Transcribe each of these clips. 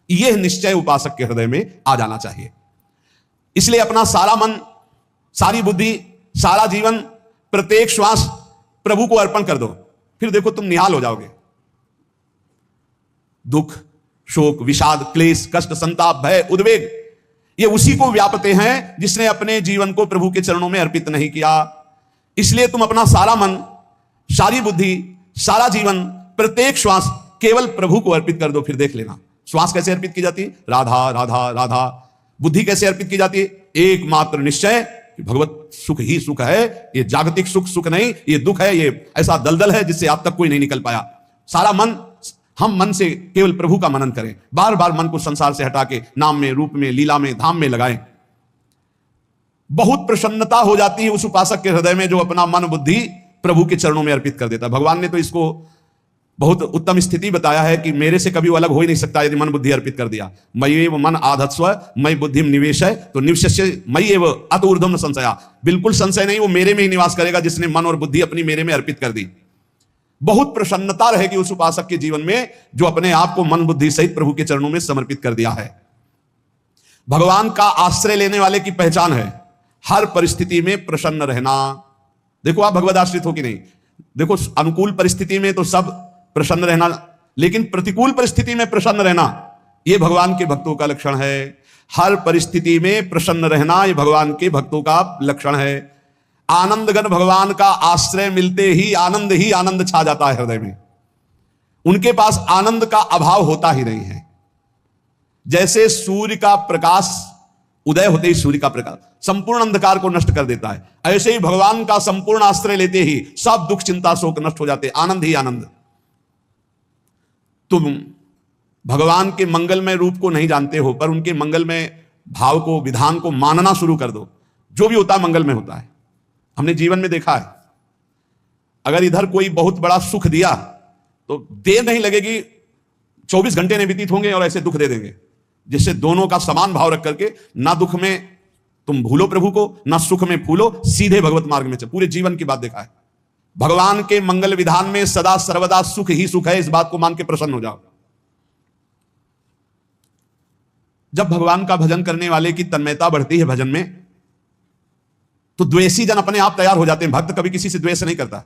यह निश्चय उपासक के हृदय में आ जाना चाहिए। इसलिए अपना सारा मन, सारी बुद्धि, सारा जीवन, प्रत्येक श्वास प्रभु को अर्पण कर दो। फिर देखो तुम निहाल हो जाओगे। दुख, शोक, विषाद, क्लेश, कष्ट, संताप, भय, उद्वेग, ये उसी को व्यापते हैं जिसने अपने जीवन को प्रभु के चरणों में अर्पित नहीं किया। इसलिए तुम अपना सारा मन, सारी बुद्धि, सारा जीवन, प्रत्येक श्वास केवल प्रभु को अर्पित कर दो। फिर देख लेना श्वास कैसे अर्पित की जाती है, राधा राधा राधा। बुद्धि कैसे अर्पित की जाती है, एकमात्र निश्चय कि भगवत सुख ही सुख है, ये जागतिक सुख सुख नहीं, ये दुख है, ये ऐसा दलदल है जिससे आप तक कोई नहीं निकल पाया। सारा मन, हम मन से केवल प्रभु का मनन करें, बार बार मन को संसार से हटा के नाम में, रूप में, लीला में, धाम में लगाएं। बहुत प्रसन्नता हो जाती है उस उपासक के हृदय में जो अपना मन बुद्धि प्रभु के चरणों में अर्पित कर देता है। भगवान ने तो इसको बहुत उत्तम स्थिति बताया है कि मेरे से कभी वो अलग हो ही नहीं सकता यदि मन बुद्धि अर्पित कर दिया। मयि एव मन आधत्स्व मयि बुद्धिम निवेशय तो निवशस्य मयि एव अत ऊर्ध्वम न संशया। बिल्कुल संशय नहीं, वो मेरे में ही निवास करेगा जिसने मन और बुद्धि अपनी मेरे में अर्पित कर दी। बहुत प्रसन्नता रहेगी उस उपासक के जीवन में जो अपने आप को मन बुद्धि सहित प्रभु के चरणों में समर्पित कर दिया है। भगवान का आश्रय लेने वाले की पहचान है हर परिस्थिति में प्रसन्न रहना। देखो आप भगवद आश्रित हो कि नहीं, देखो अनुकूल परिस्थिति में तो सब प्रसन्न रहना, लेकिन प्रतिकूल परिस्थिति में प्रसन्न रहना यह भगवान के भक्तों का लक्षण है। हर परिस्थिति में प्रसन्न रहना यह भगवान के भक्तों का लक्षण है। आनंदगण भगवान का आश्रय मिलते ही आनंद छा जाता है हृदय में। उनके पास आनंद का अभाव होता ही नहीं है। जैसे सूर्य का प्रकाश उदय होते ही सूर्य का प्रकाश संपूर्ण अंधकार को नष्ट कर देता है, ऐसे ही भगवान का संपूर्ण आश्रय लेते ही सब दुख चिंता शोक नष्ट हो जाते, आनंद ही आनंद। तुम भगवान के मंगलमय रूप को नहीं जानते हो, पर उनके मंगलमय भाव को, विधान को मानना शुरू कर दो। जो भी होता है मंगलमय होता है। हमने जीवन में देखा है, अगर इधर कोई बहुत बड़ा सुख दिया तो देर नहीं लगेगी, 24 घंटे नहीं व्यतीत होंगे और ऐसे दुख दे देंगे, जिससे दोनों का समान भाव रख करके ना दुख में तुम भूलो प्रभू को, ना सुख में फूलो, सीधे भगवत मार्ग में चलो। पूरे जीवन की बात देखा है। भगवान के मंगल विधान में सदा सर्वदा सुख ही सुख है, इस बात को मान के प्रसन्न हो जाओ। जब भगवान का भजन करने वाले की तन्मयता बढ़ती है भजन में, तो द्वेषी जन अपने आप तैयार हो जाते हैं। भक्त कभी किसी से द्वेष नहीं करता,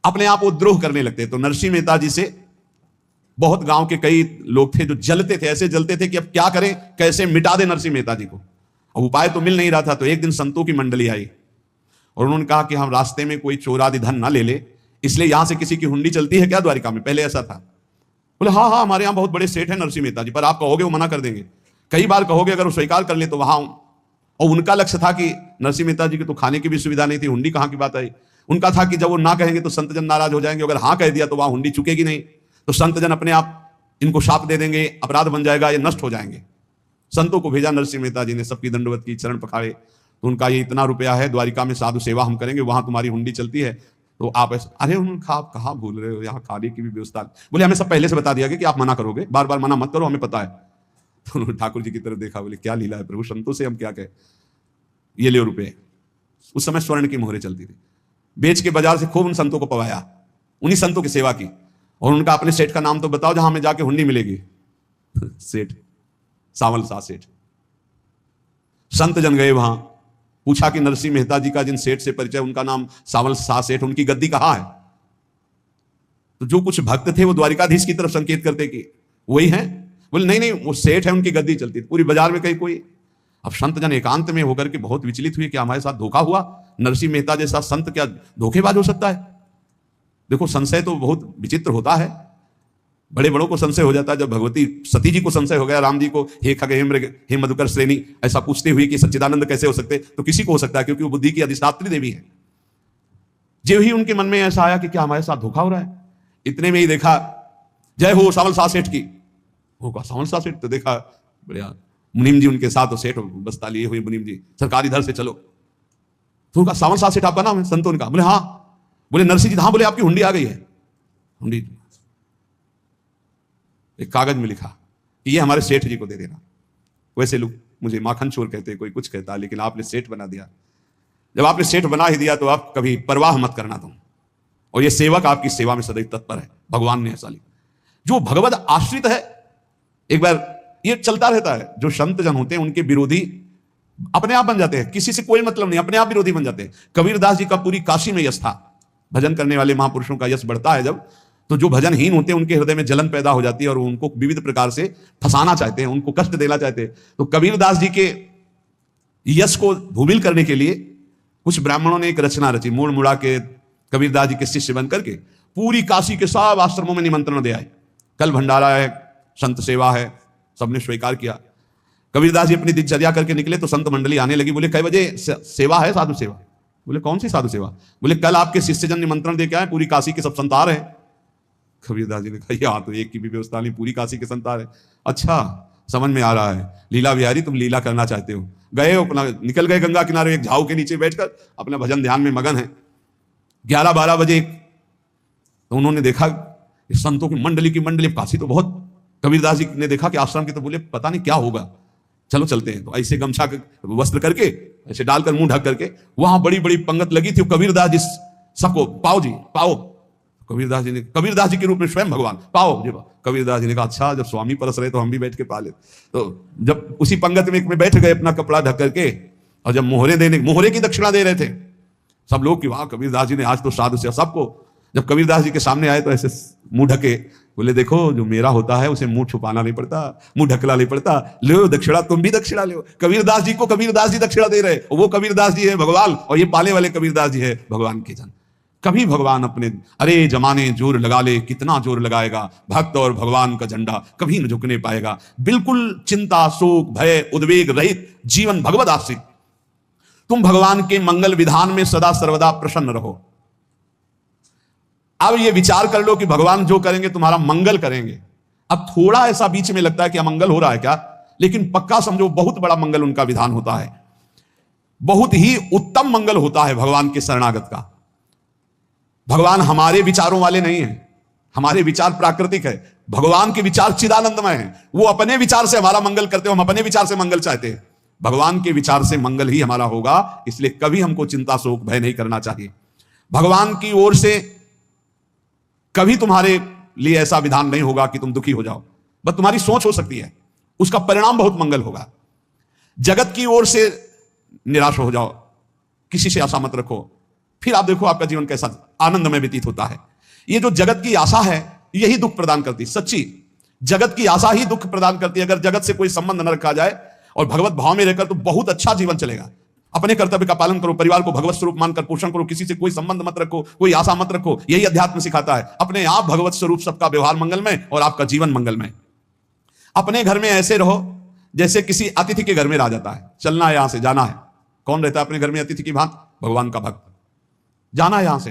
अपने आप वो द्रोह करने लगते हैं। तो नरसिंह मेहता जी से बहुत गांव के कई लोग थे जो जलते थे, ऐसे जलते थे कि अब क्या करें, कैसे मिटा दे नरसिंह मेहता जी को। अब उपाय तो मिल नहीं रहा था। तो एक दिन संतों की मंडली आई और उन्होंने कहा कि हम रास्ते में कोई चोर आदि धन ना ले ले, इसलिए यहां से किसी की हुंडी चलती है क्या द्वारिका में? पहले ऐसा था। बोले हाँ हाँ, हमारे यहाँ बहुत बड़े सेठ हैं नरसिंह मेहता जी, पर आप कहोगे वो मना कर देंगे। कई बार कहोगे, अगर वो स्वीकार कर ले तो वहां। और उनका लक्ष्य था कि नरसिंह मेहता जी की तो खाने की भी सुविधा नहीं थी, हुंडी कहां की बात आई। उनका था कि जब वो ना कहेंगे तो संत जन नाराज हो जाएंगे, अगर हाँ कह दिया तो वहां हुंडी चुकेगी नहीं, तो संत जन अपने आप इनको शाप दे देंगे, अपराध बन जाएगा, ये नष्ट हो जाएंगे। संतों को भेजा नरसिंह मेहता जी ने, सबकी दंडवत की, चरण पखाड़े। तो उनका ये इतना रुपया है, द्वारिका में साधु सेवा हम करेंगे, वहां तुम्हारी हुंडी चलती है, तो आप ऐसे। अरे उन्होंने आप कहाँ भूल रहे हो, यहाँ खाने की भी व्यवस्था। बोले हमें सब पहले से बता दिया गया कि आप मना करोगे, बार बार मना मत करो, हमें पता है। तो उन्होंने ठाकुर जी की तरफ देखा, बोले क्या लीला है प्रभु, संतों से हम क्या कहें, ये ले रुपये। उस समय स्वर्ण की मोहरें चलती थी, बेच के बाजार से खूब उन संतों को पवाया, उन्हीं संतों की सेवा की। और उनका अपने सेठ का नाम तो बताओ जहां हमें जाके हुंडी मिलेगी। सेठ सावल शाह सेठ। संत जन गए वहां, पूछा कि नरसिंह मेहता जी का जिन सेठ से परिचय, उनका नाम सावल शाह सेठ, उनकी गद्दी कहां है? तो जो कुछ भक्त थे वो द्वारिकाधीश की तरफ संकेत करते कि वही हैं। बोले नहीं नहीं, वो सेठ है, उनकी गद्दी चलती। पूरी बाजार में कहीं कोई। अब संत जन एकांत में होकर के बहुत विचलित हुए कि हमारे साथ धोखा हुआ, नरसिंह मेहता जैसा संत क्या धोखेबाज हो सकता है? देखो संशय तो बहुत विचित्र होता है, बड़े बड़ों को संशय हो जाता है। जब भगवती सती जी को संशय हो गया, राम जी को, हे खग हे मृग हे मधुकर श्रेणी, ऐसा पूछते हुए कि सच्चिदानंद कैसे हो सकते, तो किसी को हो सकता है, क्योंकि वो बुद्धि की अधिष्ठात्री देवी है। जो ही उनके मन में ऐसा आया कि क्या हमारे साथ धोखा हो रहा है, इतने में ही देखा जय हो सावल शाह सेठ की। होगा सावल शाह सेठ, तो देखा बढ़िया मुनीम जी उनके साथ, सेठ बस्ता लिए हुए मुनीम जी, सरकार इधर से चलो। तो उनका सावल शाह सेठ आपका नाम है? संतों का। बोले हाँ। बोले नरसिंह जी, हाँ। बोले आपकी हुंडी आ गई है। हुंडी एक कागज में लिखा कि ये हमारे सेठ जी को दे देना। वैसे लोग मुझे माखन चोर कहते, कोई कुछ कहता, लेकिन आपने सेठ बना दिया। जब आपने सेठ बना ही दिया तो आप कभी परवाह मत करना तुम। और ये सेवक आपकी सेवा में सदैव तत्पर है। भगवान ने ऐसा लिखा। जो भगवद आश्रित है, एक बार ये चलता रहता है। जो संत जन होते हैं उनके विरोधी अपने आप बन जाते हैं, किसी से कोई मतलब नहीं, अपने आप विरोधी बन जाते हैं। कबीरदास जी का पूरी काशी में यश था। भजन करने वाले महापुरुषों का यश बढ़ता है जब, तो जो भजनहीन होते हैं उनके हृदय में जलन पैदा हो जाती है और उनको विविध प्रकार से फंसाना चाहते हैं, उनको कष्ट देना चाहते हैं। तो कबीरदास जी के यश को धूमिल करने के लिए कुछ ब्राह्मणों ने एक रचना रची, मुड़ मुड़ा के कबीरदास जी के शिष्य बन करके पूरी काशी के सब आश्रमों में निमंत्रण दे आए। कल भंडारा है, संत सेवा है, सबने स्वीकार किया। कबीरदास जी अपनी दिनचर्या करके निकले तो संत मंडली आने लगी। बोले कै बजे सेवा है? साधु सेवा। बोले कौन सी साधु सेवा? बोले कल आपके शिष्यजन निमंत्रण दे के आए, पूरी काशी के सब संत आ रहे हैं। कबीरदास जी ने कहा यार तो एक की भी व्यवस्था नहीं, पूरी काशी के संत आ रहे। अच्छा समझ में आ रहा है, लीला बिहारी तुम लीला करना चाहते हो। गए अपना निकल गए गंगा किनारे, एक झाऊ के नीचे बैठकर अपना भजन ध्यान में मगन है। 11-12 बजे तो उन्होंने देखा संतों की मंडली काशी तो बहुत। कबीरदास जी ने देखा कि आश्रम की, तो बोले पता नहीं क्या होगा, चलो चलते हैं। तो ऐसे गमछा वस्त्र करके ऐसे डालकर मुंह ढक करके वहां बड़ी बड़ी पंगत लगी थी। कबीरदास जी सबको पाओ जी पाओ। कबीरदास जी ने, कबीरदास जी के रूप में स्वयं भगवान, पाओ जी। कबीरदास जी ने कहा अच्छा जब स्वामी परस रहे तो हम भी बैठ के पा ले। तो जब उसी पंगत में बैठ गए अपना कपड़ा ढक करके, और जब मोहरे की दक्षिणा दे रहे थे सब लोग कि वाह कबीरदास जी ने आज तो साधु से सबको। जब कबीरदास जी के सामने आए तो ऐसे मुंह ढके, बोले देखो जो मेरा होता है उसे मुंह छुपाना नहीं पड़ता, मुंह ढकला नहीं पड़ता, लो दक्षिणा, तुम भी दक्षिणा लो। कबीरदास जी को कबीरदास जी दक्षिणा दे रहे, वो कबीरदास जी है भगवान और ये पाले वाले कबीरदास जी है भगवान के जन। कभी भगवान अपने, अरे जमाने जोर लगा ले, कितना जोर लगाएगा, भक्त और भगवान का झंडा कभी न झुकने पाएगा। बिल्कुल चिंता शोक भय उद्वेग रहित जीवन भगवत आश्रित, तुम भगवान के मंगल विधान में सदा सर्वदा प्रसन्न रहो। अब ये विचार कर लो कि भगवान जो करेंगे तुम्हारा मंगल करेंगे। अब थोड़ा ऐसा बीच में लगता है कि अमंगल हो रहा है क्या, लेकिन पक्का समझो बहुत बड़ा मंगल उनका विधान होता है, बहुत ही उत्तम मंगल होता है भगवान के शरणागत का। भगवान हमारे विचारों वाले नहीं है, हमारे विचार प्राकृतिक है, भगवान के विचार चिदानंदमय है। वो अपने विचार से हमारा मंगल करते हो, हम अपने विचार से मंगल चाहते हैं। भगवान के विचार से मंगल ही हमारा होगा, इसलिए कभी हमको चिंता शोक भय नहीं करना चाहिए। भगवान की ओर से कभी तुम्हारे लिए ऐसा विधान नहीं होगा कि तुम दुखी हो जाओ, बस तुम्हारी सोच हो सकती है, उसका परिणाम बहुत मंगल होगा। जगत की ओर से निराश हो जाओ, किसी से आशा मत रखो, फिर आप देखो आपका जीवन कैसा आनंदमय व्यतीत होता है। ये जो जगत की आशा है यही दुख प्रदान करती है। सच्ची जगत की आशा ही दुख प्रदान करती है। अगर जगत से कोई संबंध न रखा जाए और भगवत भाव में रहकर तो बहुत अच्छा जीवन चलेगा। अपने कर्तव्य का पालन करो, परिवार को भगवत स्वरूप मानकर पोषण करो, किसी से कोई संबंध मत रखो, कोई आशा मत रखो। यही अध्यात्म सिखाता है। अपने आप भगवत स्वरूप, सबका व्यवहार मंगलमय और आपका जीवन मंगलमय। अपने घर में ऐसे रहो जैसे किसी अतिथि के घर में रह जाता है। चलना है, यहां से जाना है। कौन रहता है अपने घर में अतिथि की भांति? भगवान का भक्त। जाना है यहां से,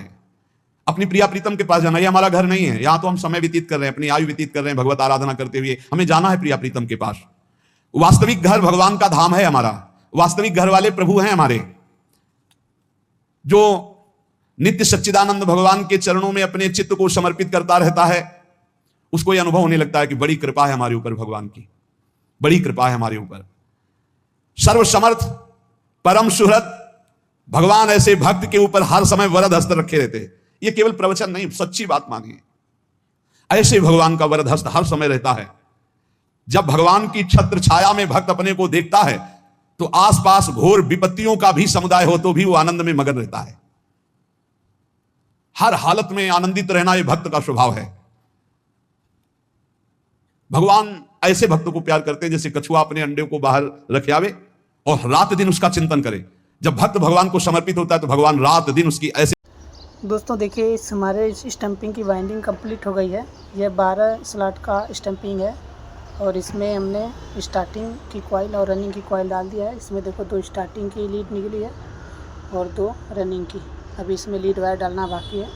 अपनी प्रिया प्रीतम के पास जाना। ये हमारा घर नहीं है, यहां तो हम समय व्यतीत कर रहे हैं, अपनी आयु व्यतीत कर रहे हैं भगवत आराधना करते हुए। हमें जाना है प्रिया प्रीतम के पास। वास्तविक घर भगवान का धाम है हमारा, वास्तविक घर वाले प्रभु हैं हमारे। जो नित्य सच्चिदानंद भगवान के चरणों में अपने चित्त को समर्पित करता रहता है, उसको यह अनुभव होने लगता है कि बड़ी कृपा है हमारे ऊपर, भगवान की बड़ी कृपा है हमारे ऊपर। सर्वसमर्थ परम सुहृद भगवान ऐसे भक्त के ऊपर हर समय वरद हस्त रखे रहते हैं। यह केवल प्रवचन नहीं, सच्ची बात मानिए। ऐसे भगवान का वरद हस्त हर समय रहता है। जब भगवान की छत्र छाया में भक्त अपने को देखता है तो आसपास घोर विपत्तियों का भी समुदाय हो तो भी वो आनंद में मगन रहता है। हर हालत में आनंदित रहना यह भक्त का स्वभाव है। भगवान ऐसे भक्तों को प्यार करते हैं जैसे कछुआ अपने अंडे को बाहर रखे आवे और रात दिन उसका चिंतन करे। जब भक्त भगवान को समर्पित होता है तो भगवान रात दिन उसकी ऐसे। दोस्तों देखिए, इस हमारे स्टैंपिंग की वाइंडिंग कंप्लीट हो गई है। यह 12 स्लॉट का स्टैंपिंग है और इसमें हमने स्टार्टिंग की कॉइल और रनिंग की कॉइल डाल दिया है। इसमें देखो 2 स्टार्टिंग की लीड निकली है और 2 रनिंग की। अभी इसमें लीड वायर डालना बाकी है।